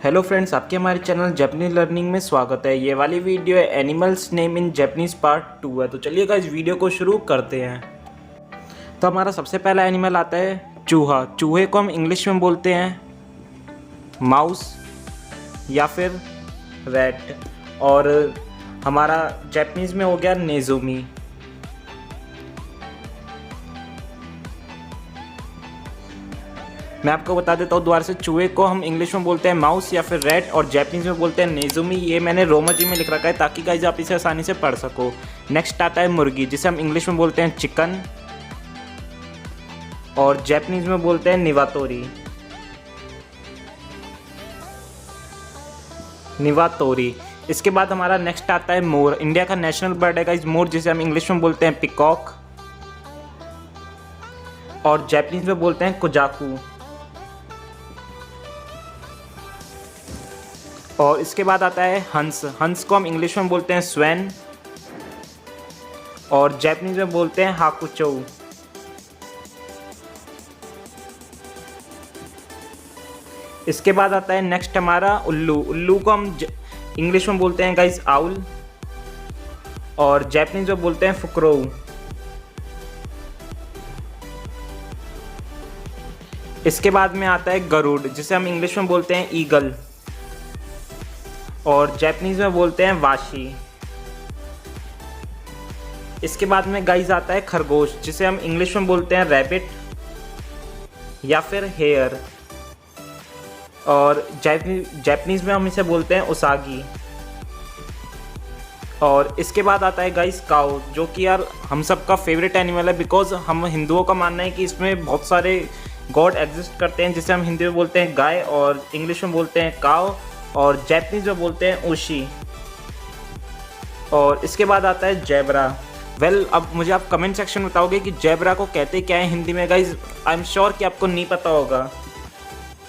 Hello friends, आपके हमारे channel Japanese learning में स्वागत है। ये वाली वीडियो है animals name in Japanese part 2 है। तो चलिएगा इस वीडियो को शुरू करते हैं। तो हमारा सबसे पहला एनिमल आता है चूहा। चूहे को हम इंग्लिश में बोलते हैं माउस या फिर रैट, और हमारा जापानीज में हो गया नेजुमी। मैं आपको बता देता हूँ दोबारा से, चूहे को हम इंग्लिश में बोलते हैं माउस या फिर रैट, और जापानीज में बोलते हैं नेजुमी। ये मैंने रोमाजी में लिख रखा है ताकि गाइस आप इसे आसानी से पढ़ सको। नेक्स्ट आता है मुर्गी, जिसे हम इंग्लिश में बोलते हैं चिकन और जापानीज में बोलते हैं निवातोरी। निवातोरी। इसके बाद हमारा नेक्स्ट आता है मोर। इंडिया का नेशनल बर्ड है गाइस मोर, जिसे हम इंग्लिश में बोलते हैं पिकॉक और जापानीज में बोलते हैं कुजाकू। और इसके बाद आता है हंस। हंस को हम इंग्लिश में बोलते हैं स्वैन और जापानीज में बोलते हैं हाकुचो। इसके बाद आता है नेक्स्ट हमारा उल्लू। उल्लू को हम इंग्लिश में बोलते हैं गाइस आउल और जापानीज में बोलते हैं फुकरोउ। इसके बाद में आता है गरुड़, जिसे हम इंग्लिश में बोलते हैं ईगल और जापानीज में बोलते हैं वाशी। इसके बाद में गाइस आता है खरगोश, जिसे हम इंग्लिश में बोलते हैं रैबिट या फिर हेयर, और जापानीज में हम इसे बोलते हैं उसागी। और इसके बाद आता है गाइस काऊ, जो कि यार हम सबका फेवरेट एनिमल है, बिकॉज हम हिंदुओं का मानना है कि इसमें बहुत सारे गॉड एग्जिस्ट करते हैं, जिसे हम हिंदी में बोलते हैं गाय और इंग्लिश में बोलते हैं काऊ और जापानीज में बोलते हैं ओशी। और इसके बाद आता है जेब्रा। अब मुझे आप कमेंट सेक्शन में बताओगे कि जेब्रा को कहते क्या है हिंदी में। गाइज आई एम श्योर कि आपको नहीं पता होगा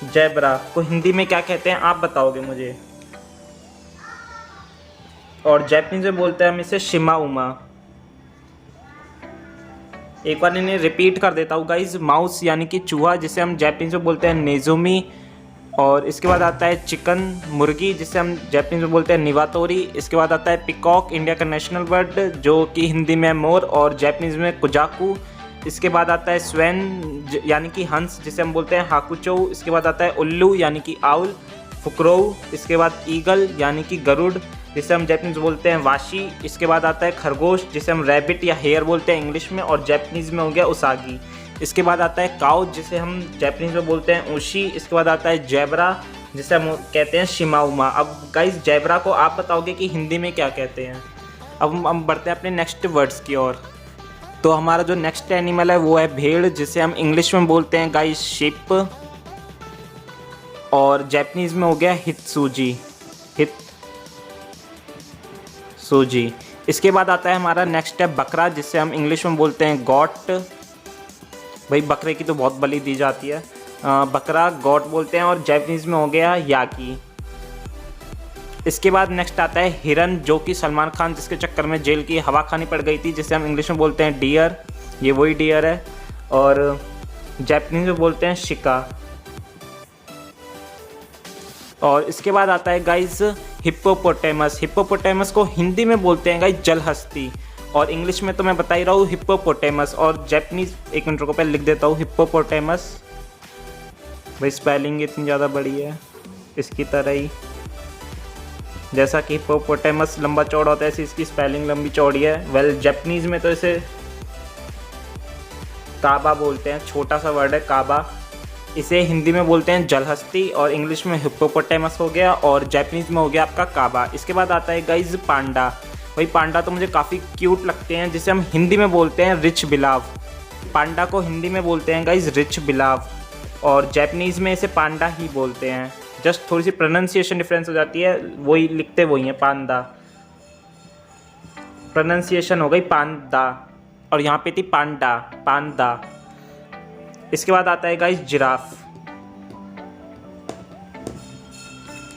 जेब्रा को हिंदी में क्या कहते हैं, आप बताओगे मुझे। और जापानीज में बोलते हैं हम इसे शिमाउमा। एक बार इन्हें रिपीट कर देता हूँ गाइज। माउस यानी कि चूहा, जिसे हम जापानीज में बोलते हैं नेजुमी। और इसके बाद आता है चिकन मुर्गी, जिसे हम जापानीज में बोलते हैं निवातोरी। इसके बाद आता है पिकॉक, इंडिया का नेशनल बर्ड, जो कि हिंदी में मोर और जापानीज में कुजाकू। इसके बाद आता है स्वैन यानी कि हंस, जिसे हम बोलते हैं हाकुचो। इसके बाद आता है उल्लू यानी कि आउल, फुकरोउ। इसके बाद ईगल यानी कि गरुड़, जिसे हम जापानीज में बोलते हैं वाशी। इसके बाद आता है खरगोश, जिसे हम रैबिट या हेयर बोलते हैं इंग्लिश में और जापानीज में हो गया उसागी। इसके बाद आता है काऊ, जिसे हम जापानीज में बोलते हैं ओशी। इसके बाद आता है जेब्रा, जिसे हम कहते हैं शिमाउमा। अब गाइस जेब्रा को आप बताओगे कि हिंदी में क्या कहते हैं। अब हम बढ़ते हैं अपने नेक्स्ट वर्ड्स की ओर। तो हमारा जो नेक्स्ट एनिमल है वो है भेड़, जिसे हम इंग्लिश में बोलते हैं गाइस शिप और जापानीज में हो गया हित्सुजी। हित्सुजी। इसके बाद आता है हमारा नेक्स्ट है बकरा, जिसे हम इंग्लिश में बोलते हैं गॉट। भाई बकरे की तो बहुत बलि दी जाती है। बकरा गॉट बोलते हैं और जापानीज में हो गया याकी। इसके बाद नेक्स्ट आता है हिरन, जो कि सलमान खान जिसके चक्कर में जेल की हवा खानी पड़ गई थी, जिसे हम इंग्लिश में बोलते हैं डियर। ये वही डियर है और जापानीज में बोलते हैं शिका। और इसके बाद आता है गाइस हिप्पोपोटेमस। हिप्पोपोटेमस को हिंदी में बोलते हैं गाइस जलहस्ती और इंग्लिश में तो मैं बता ही रहा हूँ हिप्पोपोटेमस। और जापानीज, एक मिनट को पहले लिख देता हूँ हिप्पोपोटेमस। भाई स्पेलिंग इतनी ज़्यादा बड़ी है, इसकी तरह ही जैसा कि हिप्पोपोटेमस लंबा चौड़ा होता है, ऐसी इसकी स्पेलिंग लंबी चौड़ी है। जापानीज में तो इसे काबा बोलते हैं, छोटा सा वर्ड है काबा। इसे हिंदी में बोलते हैं जलहस्ती और इंग्लिश में हिप्पोपोटेमस हो गया और जापानीज में हो गया आपका काबा। इसके बाद आता है गाइज पांडा। भाई पांडा तो मुझे काफ़ी क्यूट लगते हैं, जिसे हम हिंदी में बोलते हैं रिच बिलाव। पांडा को हिंदी में बोलते हैं गाइज रिच बिलाव और जापानीज में इसे पांडा ही बोलते हैं। जस्ट थोड़ी सी प्रोनाउंसिएशन डिफरेंस हो जाती है, वही लिखते वही हैं पांडा, प्रोनाउंसिएशन हो गई पांडा और यहाँ पे थी पांडा, पांडा। इसके बाद आता है गाइज जिराफ।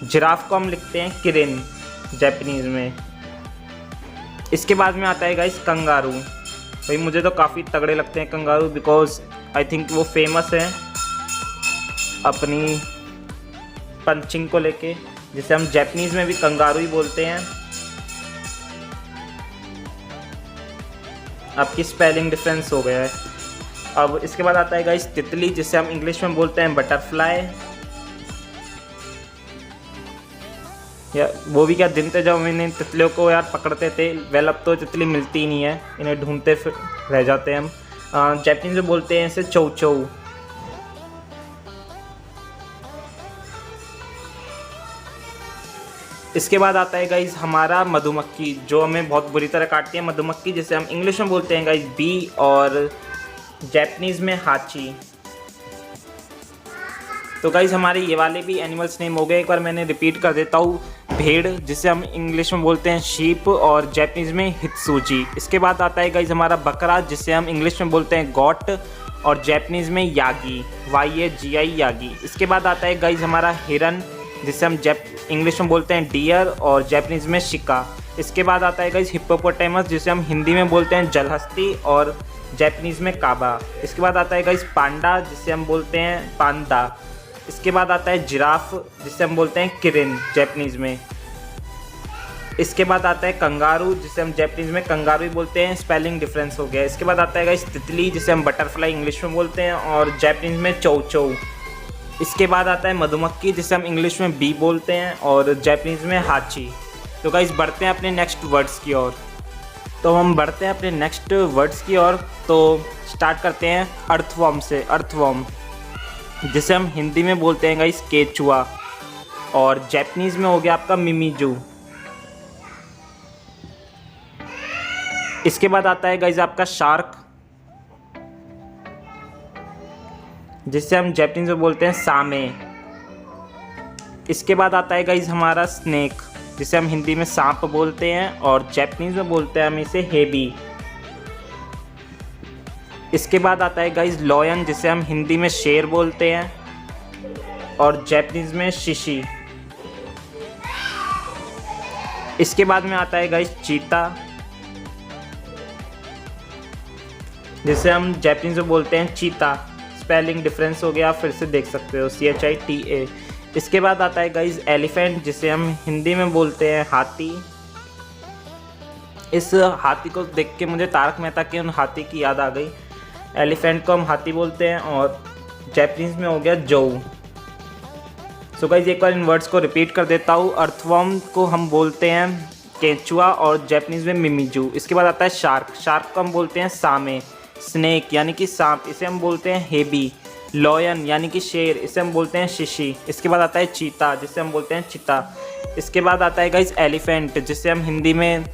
जिराफ को हम लिखते हैं किरिन जापानीज में। इसके बाद में आता है गाइस कंगारू। भाई मुझे तो काफ़ी तगड़े लगते हैं कंगारू, बिकॉज आई थिंक वो फेमस है अपनी पंचिंग को लेके, जिसे हम जापानीज़ में भी कंगारू ही बोलते हैं। आपकी स्पेलिंग डिफरेंस हो गया है। अब इसके बाद आता है गाइस तितली, जिसे हम इंग्लिश में बोलते हैं बटरफ्लाई। या वो भी क्या दिन थे जब हम इन तितलियों को यार पकड़ते थे। वेल अब तो तितली मिलती ही नहीं है, इन्हें ढूंढते फिर रह जाते हैं हम। जापानीज में बोलते हैं इसे चौ चौ। इसके बाद आता है गाइज हमारा मधुमक्खी, जो हमें बहुत बुरी तरह काटती है। मधुमक्खी जिसे हम इंग्लिश में बोलते हैं गाइज बी और जापानीज़ में हाची। तो गाइज हमारे ये वाले भी एनिमल्स नेम हो गए। एक बार मैंने रिपीट कर देता हूँ। भेड़ जिसे हम इंग्लिश में बोलते हैं शीप और जापानीज़ में हित्सुजी। इसके बाद आता है गाइज हमारा बकरा, जिसे हम इंग्लिश में बोलते हैं गॉट और जापानीज़ में यागी, YAGI यागी। इसके बाद आता है गाइज हमारा हिरन, जिसे हम इंग्लिश में बोलते हैं डियर और जापानीज़ में शिका। इसके बाद आता है गाइज हिप्पोपोटेमस, जिसे हम हिंदी में बोलते हैं जलहस्ती और जापानीज़ में काबा। इसके बाद आता है गाइज पांडा, जिसे हम बोलते हैं पांदा। इसके बाद आता है जिराफ, जिसे हम बोलते हैं किरिन जापानीज़ में। इसके बाद आता है कंगारू, जिसे हम जापानीज़ में कंगारू ही बोलते हैं, स्पेलिंग डिफरेंस हो गया। इसके बाद आता है गाइस तितली, जिसे हम बटरफ्लाई इंग्लिश में बोलते हैं और जापानीज़ में चौ चौ। इसके बाद आता है मधुमक्खी, जिसे हम इंग्लिश में बी बोलते हैं और जापानीज़ में हाची। तो गाइस बढ़ते हैं अपने नेक्स्ट वर्ड्स की ओर। तो हम बढ़ते हैं अपने नेक्स्ट वर्ड्स की ओर। तो स्टार्ट करते हैं अर्थवर्म से। अर्थवर्म जिसे हम हिंदी में बोलते हैं गाइस केचुआ और जापानीज़ में हो गया आपका मिमीजू। इसके बाद आता है गाइस आपका शार्क, जिसे हम जापानीज़ में बोलते हैं सामे। इसके बाद आता है गाइस हमारा स्नेक, जिसे हम हिंदी में सांप बोलते हैं और जापानीज़ में बोलते हैं हम इसे हेबी। इसके बाद आता है गाइस लॉयन, जिसे हम हिंदी में शेर बोलते हैं और जापानीज़ में शिशी। इसके बाद में आता है गाइस चीता, जिसे हम जापानीज़ में बोलते हैं चीता। स्पेलिंग डिफरेंस हो गया, आप फिर से देख सकते हो CHITA। इसके बाद आता है गाइस एलिफेंट, जिसे हम हिंदी में बोलते हैं हाथी। इस हाथी को देख के मुझे तारक मेहता के उन हाथी की याद आ गई। एलिफेंट को हम हाथी बोलते हैं और जापानीज़ में हो गया जौ। सो गाइस एक बार इन वर्ड्स को रिपीट कर देता हूँ। अर्थवर्म को हम बोलते हैं केचुआ और जापानीज़ में मिमीजू। इसके बाद आता है शार्क, शार्क को हम बोलते हैं सामे। स्नेक यानी कि सांप, इसे हम बोलते हैं हेबी। लॉयन यानी कि शेर, इसे हम बोलते हैं शिशी। इसके बाद आता है चीता, जिसे हम बोलते हैं चिता। इसके बाद आता है गाइस एलिफेंट, जिसे हम हिंदी में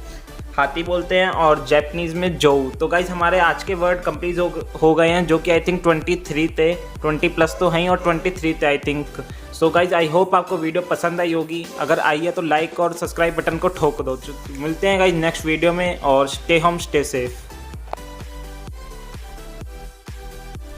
हाथी बोलते हैं और जापानीज़ में जौ। तो गाइस हमारे आज के वर्ड कंप्लीट हो गए हैं, जो कि आई थिंक 23 थे। 20+ तो हैं और 23 थे I think. So guys I hope आपको वीडियो पसंद आई होगी। अगर आई है तो लाइक और सब्सक्राइब बटन को ठोक दो। मिलते हैं गाइस नेक्स्ट वीडियो में और स्टे होम स्टे सेफ।